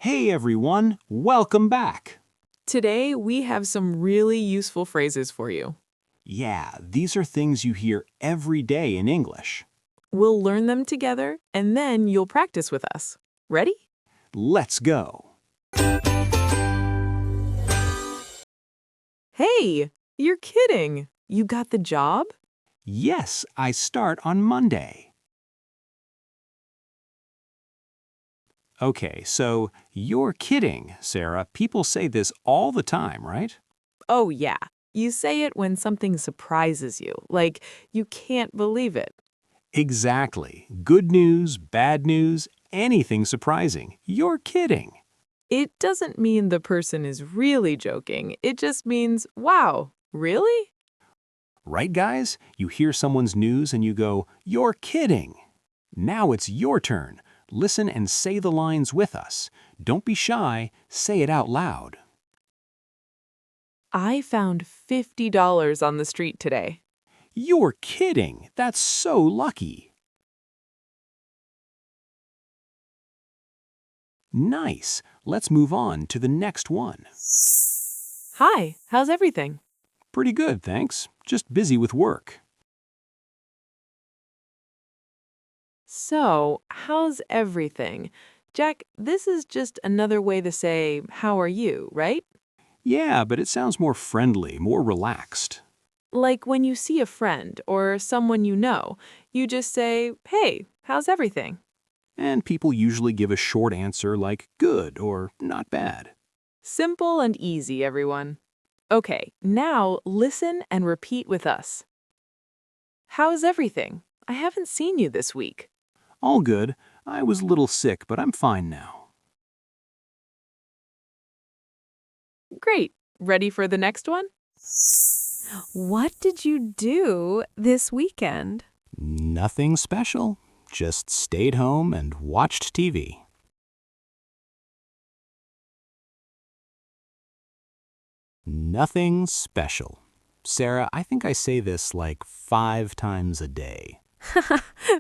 Hey everyone, welcome back. Today, we have some really useful phrases for you. Yeah, these are things you hear every day in English. We'll learn them together, and then you'll practice with us. Ready? Let's go. Hey, you're kidding. You got the job? Yes, I start on Monday. Okay, so you're kidding, Sarah. People say this all the time, right? Oh, yeah. You say it when something surprises you, like you can't believe it. Exactly. Good news, bad news, anything surprising. You're kidding. It doesn't mean the person is really joking. It just means, wow, really? Right, guys? You hear someone's news and you go, "You're kidding." Now it's your turn. Listen and say the lines with us. Don't be shy, say it out loud. I found $50 on the street today. You're kidding! That's so lucky! Nice! Let's move on to the next one. Hi, how's everything? Pretty good, thanks. Just busy with work. So, how's everything? Jack, this is just another way to say, how are you, right? Yeah, but it sounds more friendly, more relaxed. Like when you see a friend or someone you just say, hey, how's everything? And people usually give a short answer like good or not bad. Simple and easy, everyone. Okay, now listen and repeat with us. How's everything? I haven't seen you this week. All good. I was a little sick, but I'm fine now. Great. Ready for the next one? What did you do this weekend? Nothing special. Just stayed home and watched TV. Nothing special. Sarah, I think I say this like 5 times a day.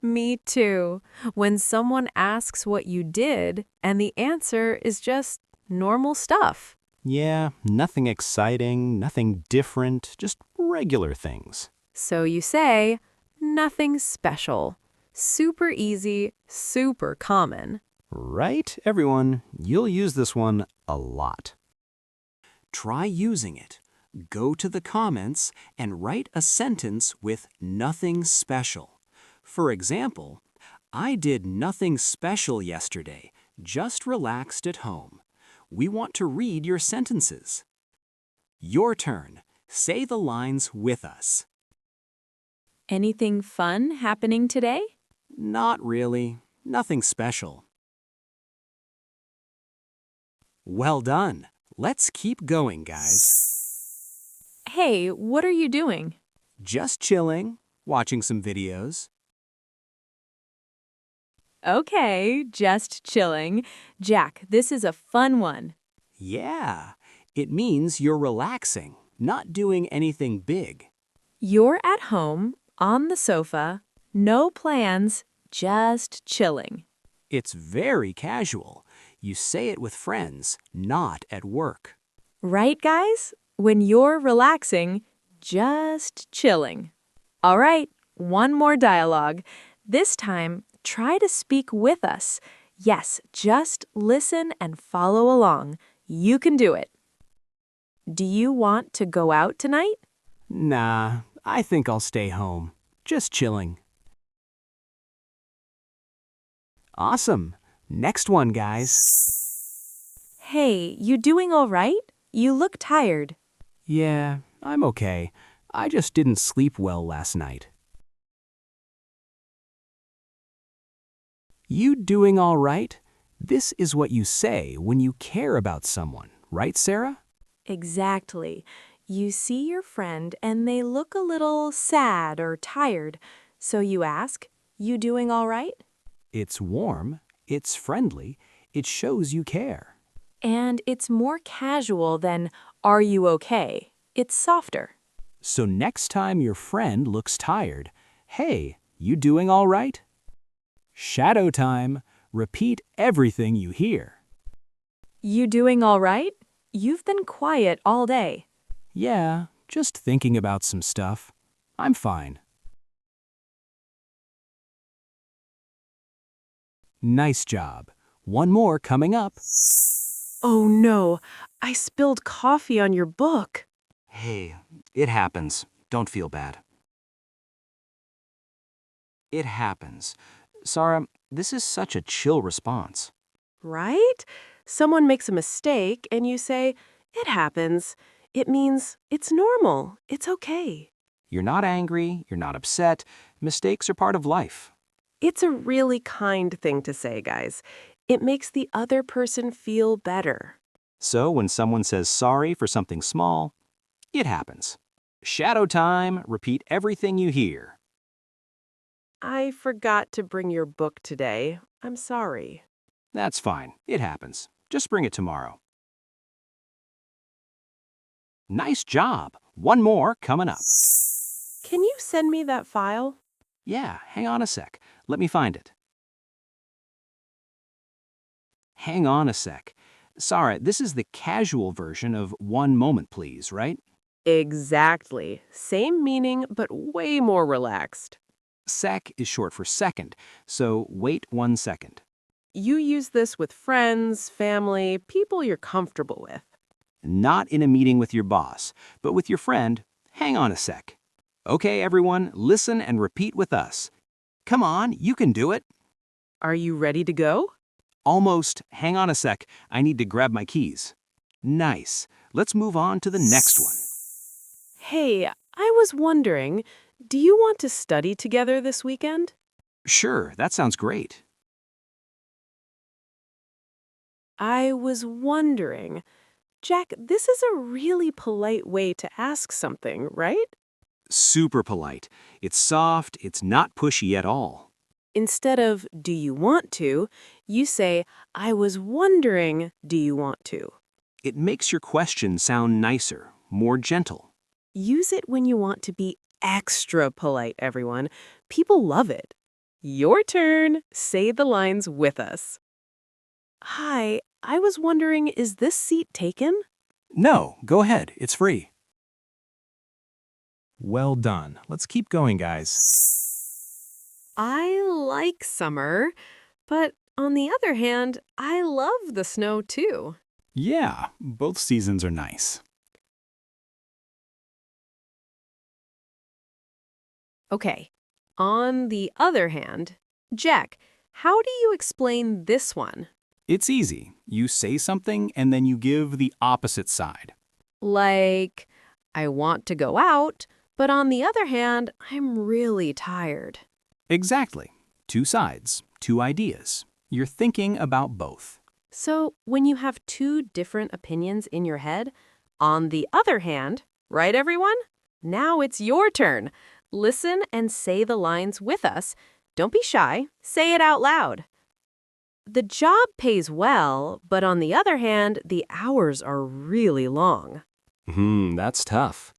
Me too. When someone asks what you did and the answer is just normal stuff. Yeah, nothing exciting, nothing different, just regular things. So you say, nothing special. Super easy, super common. Right, everyone? You'll use this one a lot. Try using it. Go to the comments and write a sentence with nothing special. For example, I did nothing special yesterday, just relaxed at home. We want to read your sentences. Your turn. Say the lines with us. Anything fun happening today? Not really. Nothing special. Well done. Let's keep going, guys. Hey, what are you doing? Just chilling, watching some videos. Okay, just chilling. Jack, this is a fun one. Yeah, it means you're relaxing, not doing anything big. You're at home, on the sofa, no plans, just chilling. It's very casual. You say it with friends, not at work. Right, guys? When you're relaxing, just chilling. All right, one more dialogue. This time, try to speak with us. Yes, just listen and follow along. You can do it. Do you want to go out tonight? Nah, I think I'll stay home. Just chilling. Awesome. Next one, guys. Hey, you doing all right? You look tired. Yeah, I'm okay. I just didn't sleep well last night. You doing all right? This is what you say when you care about someone, right, Sarah? Exactly. You see your friend and they look a little sad or tired. So you ask, you doing all right? It's warm, it's friendly, it shows you care. And it's more casual than, are you okay? It's softer. So next time your friend looks tired, hey, you doing all right? Shadow time. Repeat everything you hear. You doing all right? You've been quiet all day. Yeah, just thinking about some stuff. I'm fine. Nice job. One more coming up. Oh no, I spilled coffee on your book. Hey, it happens. Don't feel bad. It happens. Sara, this is such a chill response. Right? Someone makes a mistake and you say, it happens. It means it's normal. It's okay. You're not angry, you're not upset. Mistakes are part of life. It's a really kind thing to say, guys. It makes the other person feel better. So when someone says sorry for something small, it happens. Shadow time, repeat everything you hear. I forgot to bring your book today. I'm sorry. That's fine, it happens. Just bring it tomorrow. Nice job. One more coming up. Can you send me that file? Yeah, hang on a sec. Let me find it. Hang on a sec. Sara, this is the casual version of one moment, please, right? Exactly. Same meaning, but way more relaxed. Sec is short for second, so wait 1 second. You use this with friends, family, people you're comfortable with. Not in a meeting with your boss, but with your friend. Hang on a sec. Okay, everyone, listen and repeat with us. Come on, you can do it. Are you ready to go? Almost. Hang on a sec. I need to grab my keys. Nice. Let's move on to the next one. Hey, I was wondering, do you want to study together this weekend? Sure, that sounds great. I was wondering. Jack, this is a really polite way to ask something, right? Super polite. It's soft, it's not pushy at all. Instead of, do you want to, you say, I was wondering, do you want to? It makes your question sound nicer, more gentle. Use it when you want to be extra polite, everyone. People love it. Your turn. Say the lines with us. Hi, I was wondering, is this seat taken? No, go ahead. It's free. Well done. Let's keep going, guys. I like summer, but on the other hand, I love the snow too. Yeah, both seasons are nice. Okay, on the other hand, Jack, how do you explain this one? It's easy. You say something and then you give the opposite side. Like, I want to go out, but on the other hand, I'm really tired. Exactly. Two sides, two ideas. You're thinking about both. So, when you have two different opinions in your head, on the other hand, right, everyone? Now it's your turn. Listen and say the lines with us. Don't be shy. Say it out loud. The job pays well, but on the other hand, the hours are really long. That's tough.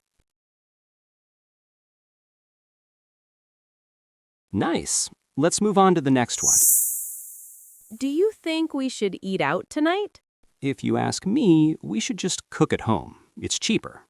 Nice. Let's move on to the next one. Do you think we should eat out tonight? If you ask me, we should just cook at home. It's cheaper.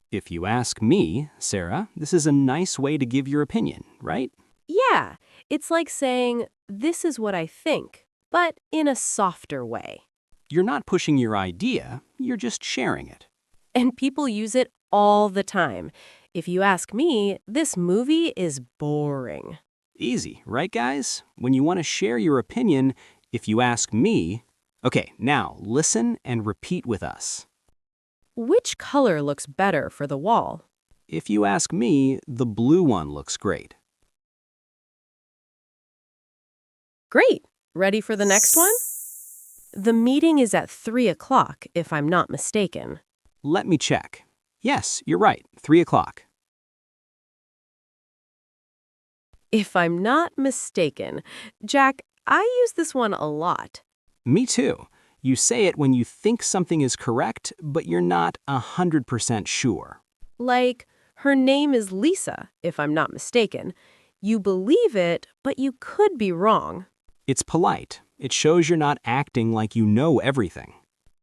If you ask me, Sara, this is a nice way to give your opinion, right? Yeah, it's like saying, this is what I think, but in a softer way. You're not pushing your idea, you're just sharing it. And people use it all the time. If you ask me, this movie is boring. Easy, right, guys? When you want to share your opinion, if you ask me... Okay, now listen and repeat with us. Which color looks better for the wall? If you ask me, the blue one looks great. Great. Ready for the next one? The meeting is at 3 o'clock, if I'm not mistaken. Let me check. Yes, you're right, 3 o'clock. If I'm not mistaken. Jack, I use this one a lot. Me too. You say it when you think something is correct, but you're not 100% sure. Like, her name is Lisa, if I'm not mistaken. You believe it, but you could be wrong. It's polite. It shows you're not acting like you know everything.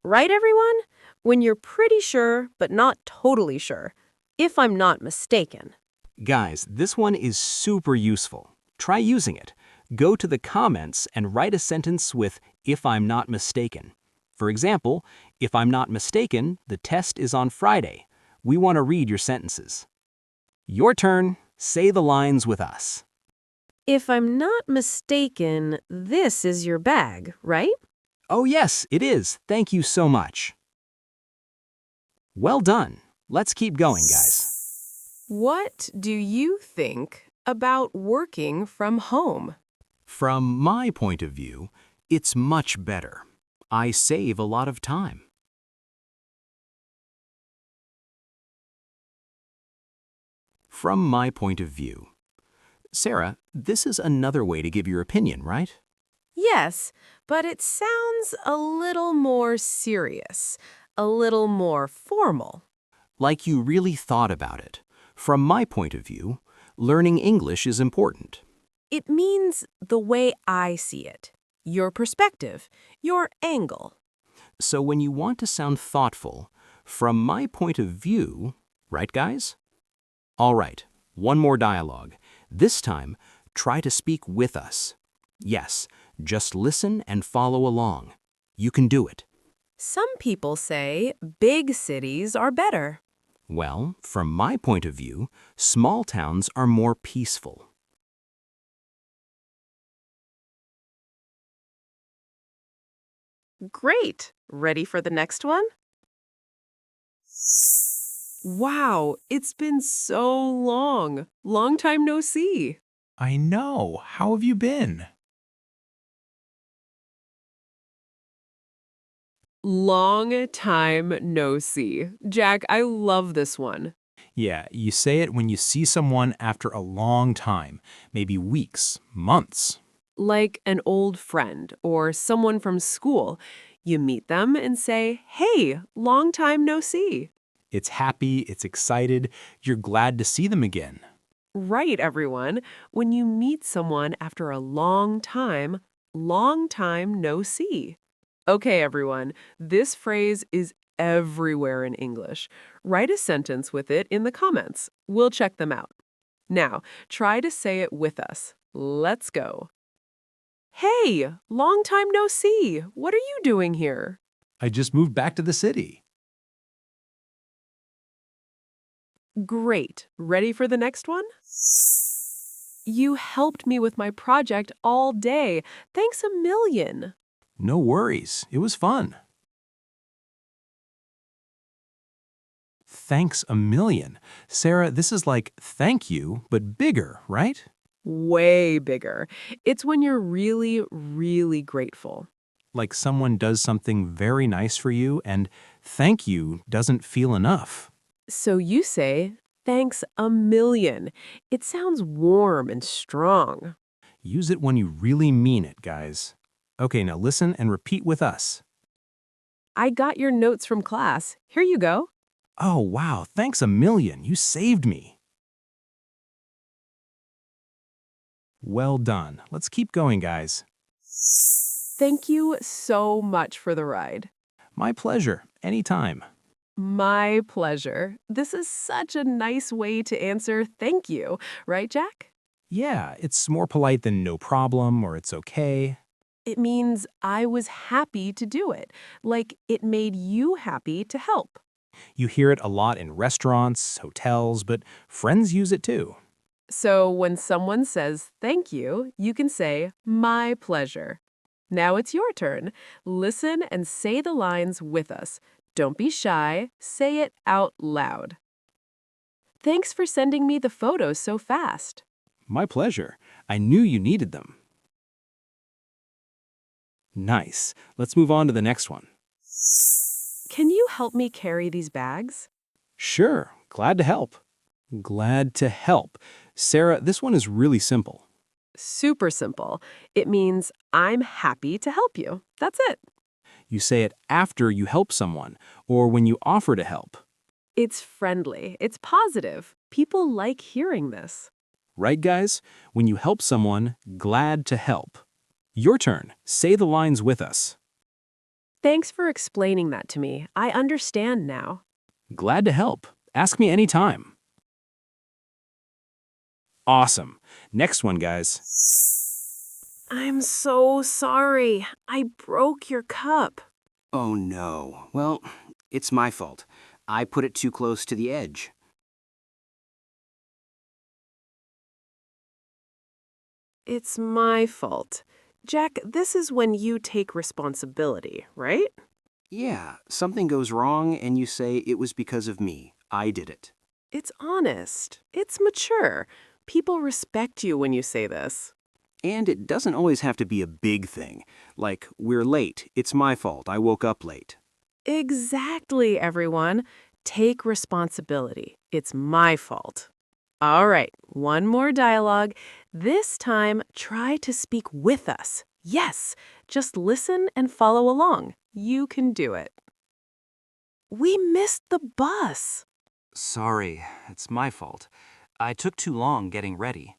Right, everyone? When you're pretty sure, but not totally sure. If I'm not mistaken. Guys, this one is super useful. Try using it. Go to the comments and write a sentence with "if I'm not mistaken." For example, if I'm not mistaken, the test is on Friday. We want to read your sentences. Your turn. Say the lines with us. If I'm not mistaken, this is your bag, right? Oh yes, it is. Thank you so much. Well done. Let's keep going, guys. What do you think about working from home? From my point of view, it's much better. I save a lot of time. From my point of view. Sarah, this is another way to give your opinion, right? Yes, but it sounds a little more serious, a little more formal. Like you really thought about it. From my point of view, learning English is important. It means the way I see it, your perspective, your angle. So when you want to sound thoughtful, from my point of view, right, guys? All right, one more dialogue. This time, try to speak with us. Yes, just listen and follow along. You can do it. Some people say big cities are better. Well, from my point of view, small towns are more peaceful. Great. Ready for the next one? Wow, it's been so long. Long time no see. I know. How have you been? Long time no see. Jack, I love this one. Yeah, you say it when you see someone after a long time, maybe weeks, months. Like an old friend or someone from school. You meet them and say, "Hey, long time no see." It's happy, it's excited, you're glad to see them again. Right, everyone. When you meet someone after a long time no see. Okay, everyone, this phrase is everywhere in English. Write a sentence with it in the comments. We'll check them out. Now, try to say it with us. Let's go. Hey, long time no see. What are you doing here? I just moved back to the city. Great. Ready for the next one? You helped me with my project all day. Thanks a million. No worries, it was fun. Thanks a million. Sarah, this is like thank you, but bigger, right? Way bigger. It's when you're really, really grateful. Like someone does something very nice for you and thank you doesn't feel enough. So you say, thanks a million. It sounds warm and strong. Use it when you really mean it, guys. Okay, now listen and repeat with us. I got your notes from class. Here you go. Oh, wow, thanks a million. You saved me. Well done. Let's keep going, guys. Thank you so much for the ride. My pleasure. Anytime. My pleasure. This is such a nice way to answer thank you, right, Jack? Yeah, it's more polite than no problem or it's okay. It means I was happy to do it, like it made you happy to help. You hear it a lot in restaurants, hotels, but friends use it too. So when someone says thank you, you can say, my pleasure. Now it's your turn. Listen and say the lines with us. Don't be shy. Say it out loud. Thanks for sending me the photos so fast. My pleasure. I knew you needed them. Nice. Let's move on to the next one. Can you help me carry these bags? Sure. Glad to help. Glad to help. Sarah, this one is really simple. Super simple. It means I'm happy to help you. That's it. You say it after you help someone or when you offer to help. It's friendly. It's positive. People like hearing this. Right, guys? When you help someone, glad to help. Your turn. Say the lines with us. Thanks for explaining that to me. I understand now. Glad to help. Ask me anytime. Awesome. Next one, guys. I'm so sorry. I broke your cup. Oh no. Well, it's my fault. I put it too close to the edge. It's my fault. Jack, this is when you take responsibility, right? Yeah, something goes wrong and you say it was because of me. I did it. It's honest. It's mature. People respect you when you say this. And it doesn't always have to be a big thing. Like, we're late. It's my fault. I woke up late. Exactly, everyone. Take responsibility. It's my fault. All right, one more dialogue. This time, try to speak with us. Yes, just listen and follow along. You can do it. We missed the bus. Sorry, it's my fault. I took too long getting ready.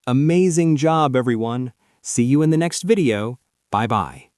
Amazing job, everyone. See you in the next video. Bye-bye.